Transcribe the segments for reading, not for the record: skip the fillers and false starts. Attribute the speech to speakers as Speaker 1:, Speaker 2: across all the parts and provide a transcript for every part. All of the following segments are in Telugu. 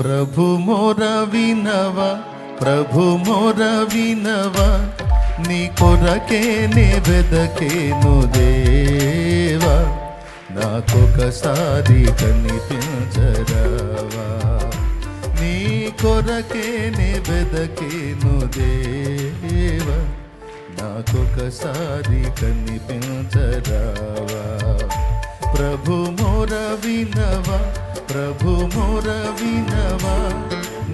Speaker 1: ప్రభు మొర వినవా, ప్రభు మొర వినవా, నీ కొరకే నే వెదకేను దేవా, నాకొకసారి కనిపించరావా. నీ కొరకే నే వెదకేను దేవా, నాకొకసారి కనిపించరావా. ప్రభు మొర వినవా, ప్రభు మొర వినవా,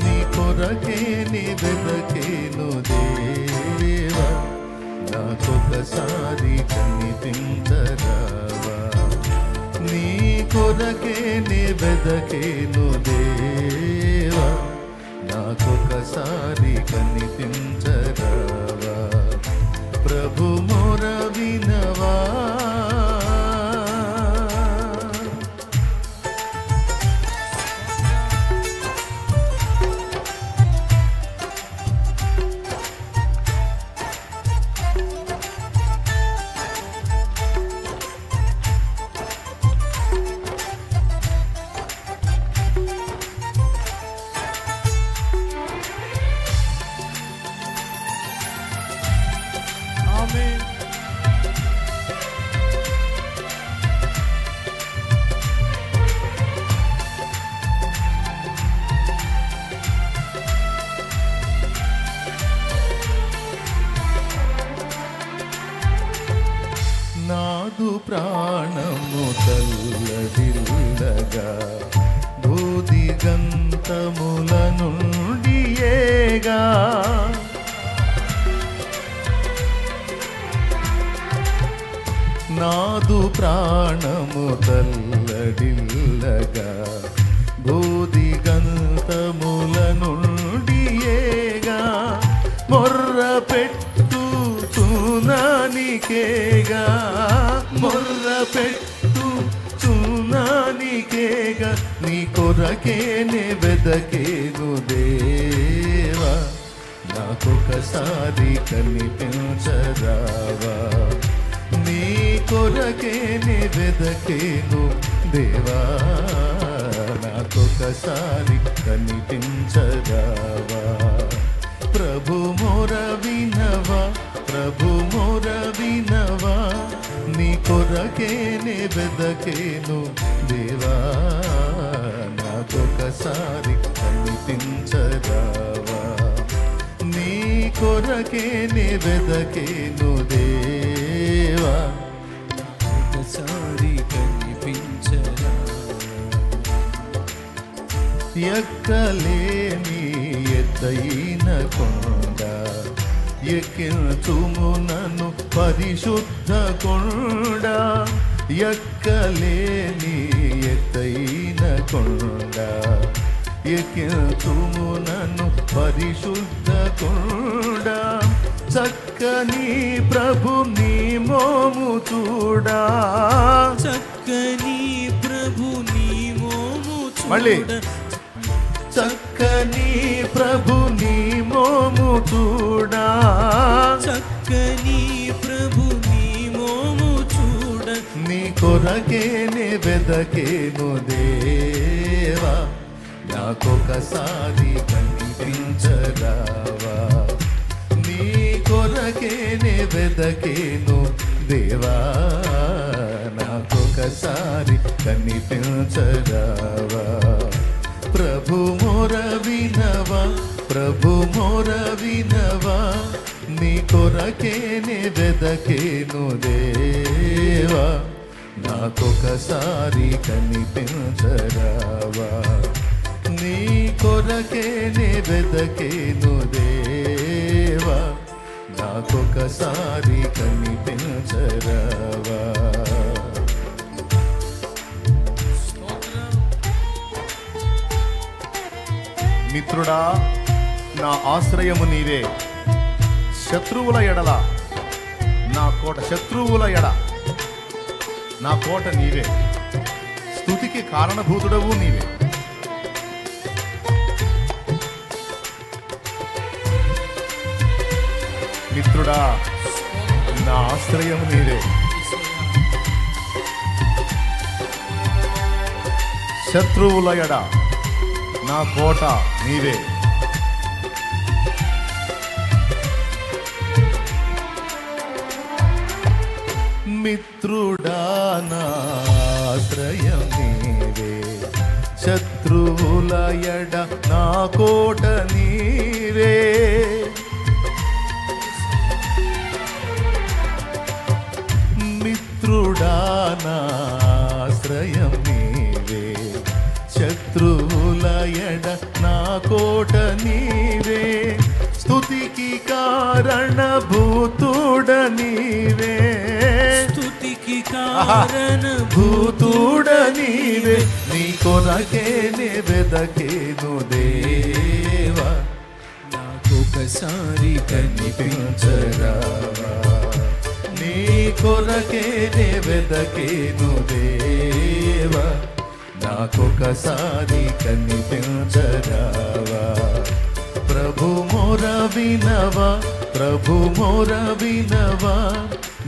Speaker 1: నీ కొరకే నీ వెదకేను దేవా, నాకొకసారి కనిపించరావా. నీ కొరకే నీ వెదకేను దేవా, నాకొకసారి కనిపించరావా. ప్రభు మొర వినవా. నాదు ప్రాణము తల్లడిల్లగా, భూదిగంతముల నుండి ఏగా, నాదు ప్రాణము తల్లడిల్లగా, భూదిగంతముల నుండి ఏగా, మొర్ర పెట్టు చునానికేగా, మొర్ర పెట్టు చునానికేగా, నీ కొరకే నే వెదకేను దేవా, నాకొకసారి కనిపించరావా. నీ కొరకే నే వెదకేను దేవా, నాకొకసారి కనిపించరావా. ప్రభు మొర వినవా, ప్రభు మొర వినవా, నీ కొరకే నే వెదకేను దేవా, నాకొకసారి కనిపించరావా. నీ కొరకే నే వెదకేను దేవా, ఒకసారి కనిపించరావా. ఎక్కలేని ఎత్తైన కొండ ఎక్కించుము నన్ను పరిశుద్ధ కొండ, ఎక్కలేని ఎత్తైన కొండ ఎక్కించుము నన్ను పరిశుద్ధ కొండ, చక్కని ప్రభు నీ మోము చూడా,
Speaker 2: చక్కని ప్రభు నీ మోము
Speaker 1: మళ్ళీ
Speaker 2: చూడ,
Speaker 1: చక్కని ప్రభు నీ మోము చూడా,
Speaker 2: చక్కని ప్రభు నీ మోము చూడ,
Speaker 1: నీ కొరకే నే వెదకేను దేవా, నాకొకసారి కనిపించరావా. నీ కొరకే నే వెదకేను దేవా, నాకొకసారి కనిపించరావా. ప్రభు మొర వినవా, ప్రభు మొర వినవా, నీ కొరకే నే వెదకేను దేవా, నాకొకసారి కనిపించరావా. నీ కొరకే నే వెదకేను దేవా, నాకొకసారి కనిపించరావా. మిత్రుడా, నా ఆశ్రయము నీవే, శత్రువుల ఎడల నా కోట, శత్రువుల ఎడ నా కోట నీవే, స్తుతికి కారణభూతుడవు నీవే. మిత్రుడా, నా ఆశ్రయము నీవే, శత్రువుల ఎడ నా కోట నీవే. మిత్రుడా నా ఆశ్రయం నీవే, శత్రువుల ఎడ నా కోట నీవే. మిత్రుడా నా ఆశ్రయం నీవే, శత్రువుల ఎడ నా కోట నీవే. స్తుతికి కారణభూతుడ నీవే,
Speaker 2: స్తుతికి కారణభూతుడ
Speaker 1: నీవే. నీ కొరకేనే వెదకేను దేవా,
Speaker 2: నాకొకసారి
Speaker 1: కనిపించరావా. నీ కొరకేనే వెదకేను దేవా, నాకొకసారి కనిపించరావా. ప్రభు మొర వినవా, ప్రభు మొర వినవా,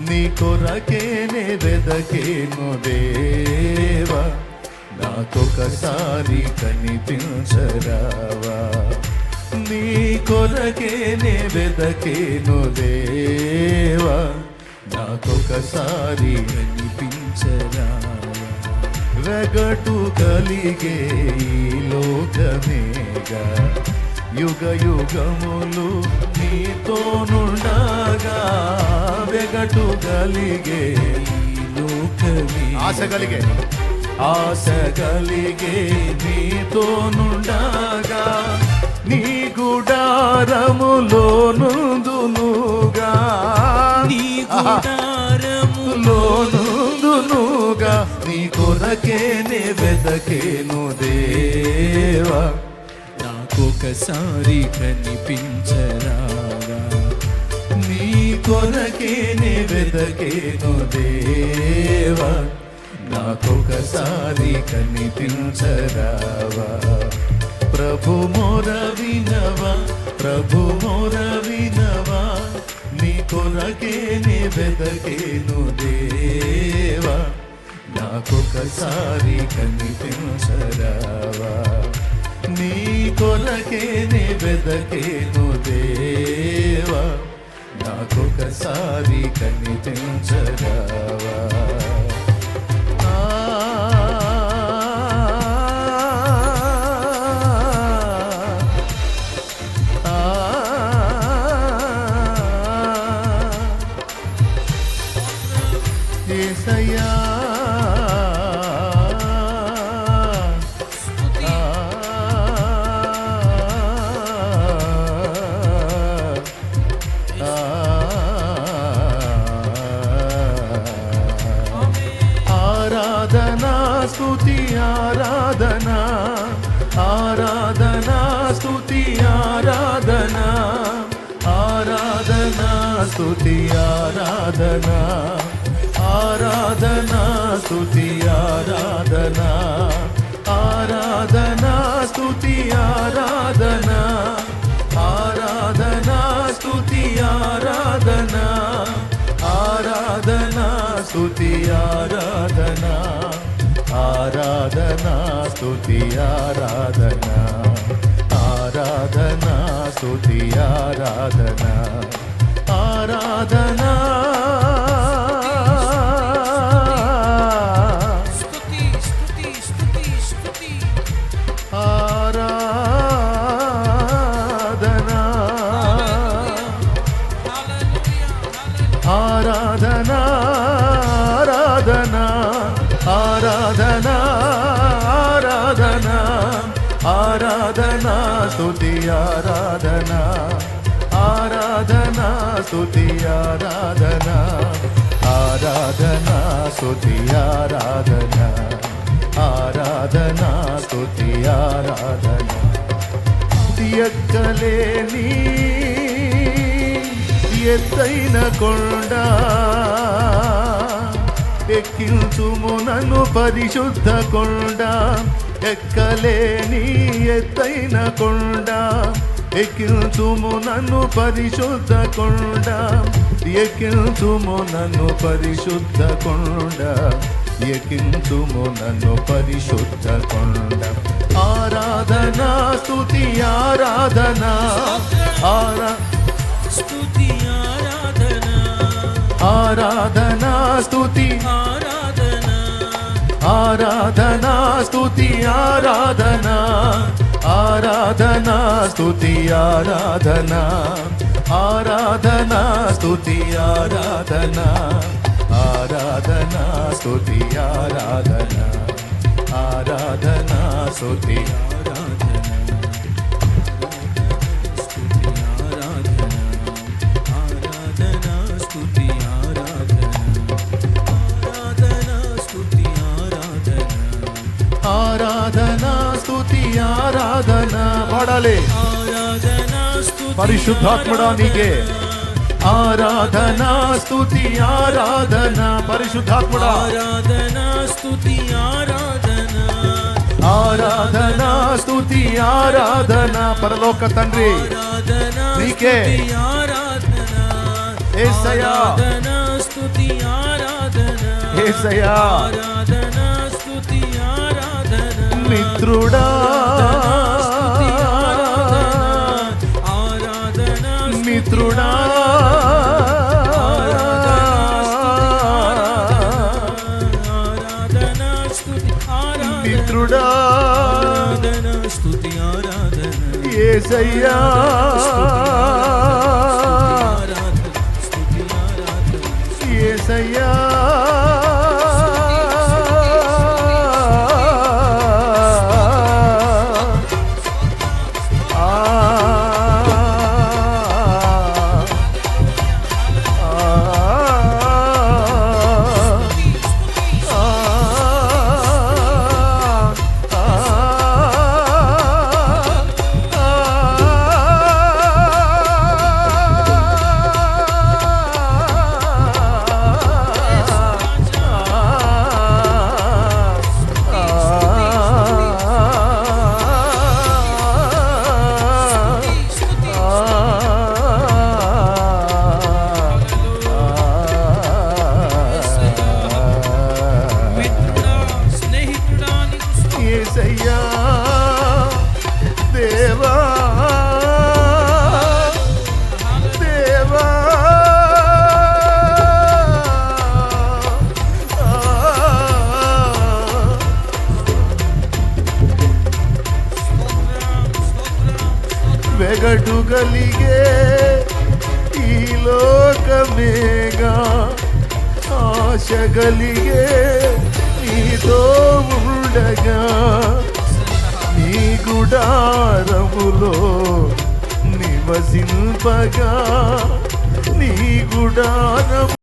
Speaker 1: నీ కొరకేనే వెదకేను దేవా, నాకొకసారి కనిపించరావా. నీ కొరకేనే వెదకేను దేవా, నాకొకసారి
Speaker 2: కనిపించరావా.
Speaker 1: వెగటు కలిగే ఈ లోకమేగా, యుగ యుగములు నీతోనుండగా. వెగటు కలిగే
Speaker 2: ఈ లోకమే
Speaker 1: ఆశ కలిగే, ఆశ కలిగే నీతోనుండగా. నీ గుడారములో నుందునుగా,
Speaker 2: నీ గుడారములో
Speaker 1: నుందునుగా. నీ కొరకేనే వెదకేను దేవా,
Speaker 2: నాకొకసారి కనిపించరావా.
Speaker 1: నీ కొరకేనే వెదకేను దేవా, నాకొకసారి కనిపించరావా. ప్రభు మొర వినవా, ప్రభు మొర వినవా, నీ కొరకేనే వెదకేను దేవా, నాకొకసారి కనిపించరావా. నీ కొరకేనే వెదకేను దేవా, నాకొకసారి కనిపించరావా. యేసయ్యా ఆరాధనా స్తుతి ఆరాధనా, ఆరాధనా స్తుతి ఆరాధనా, ఆరాధనా స్తుతి ఆరాధనా, ఆరాధనా స్తుతి ఆరాధనా, ఆరాధనా స్తుతి ఆరాధనా, ఆరాధనా స్తుతి ఆరాధనా, ఆరాధనా స్తుతి ఆరాధనా, ఆరాధనా స్తుతి ఆరాధనా, ఆరాధనా స్తుతి ఆరాధనా, ఆరాధనా
Speaker 2: స్తుతి స్తుతి స్తుతి స్తుతి
Speaker 1: ఆరాధనా, ఆరాధనా ఆరాధనా, ఆరాధనా ఆరాధనా, ఆరాధనా స్తుతి ఆరాధనా, ఆరాధనా స్తుతి ఆరాధనా, ఆరాధనా స్తుతి ఆరాధనా, ఆరాధనా స్తుతి ఆరాధనా. ఎక్కలేని ఎత్తైన కొండ ఎక్కించుము నన్ను పరిశుద్ధ కొండ, ఎక్కలేని ఎత్తైన కొండ ఎక్కించుము నన్ను పరిశుద్ధ కొండ, ఎక్కించుము నన్ను పరిశుద్ధ కొండ. ఎకింతుము నన్ను పరిశుద్ధ కొండ. ఆరాధన స్తుతి ఆరాధన
Speaker 2: స్తుతి ఆరాధన
Speaker 1: ఆరాధన స్తుతి
Speaker 2: ఆరాధన
Speaker 1: ఆరాధన స్తుతి ఆరాధన ఆరాధన స్తుతి ఆరాధన ఆరాధన స్తుతి ఆరాధన ఆరాధన స్తుతి ఆరాధన ఆరాధన స్తుతి ఆరాధన స్తుతి ఆరాధన పాడాలి. పరిశుద్ధాత్ముడా నీకే ఆరాధన స్తుతి ఆరాధన పరిశుద్ధాత్ముడా
Speaker 2: ఆరాధన స్తుతి ఆరాధన
Speaker 1: ఆరాధన స్తుతి ఆరాధన పరలోక తండ్రి నీకే యేసయ్యా
Speaker 2: స్తుతి ఆరాధన
Speaker 1: యేసయ్యా
Speaker 2: ఆరాధన స్తుతి ఆరాధన
Speaker 1: మిత్రుడా మిత్రుడా మిత్రుడా
Speaker 2: స్తుతి ఆరాధన
Speaker 1: యేసయ్యా యేసయ్యా యేసయ్యా దేవా దేవా వెగటుగలిగే ఈ లోకమేగా ఆశగలిగే నీతో ఉండగా నీ గుడారములో నివసింపగా నీ గుడారము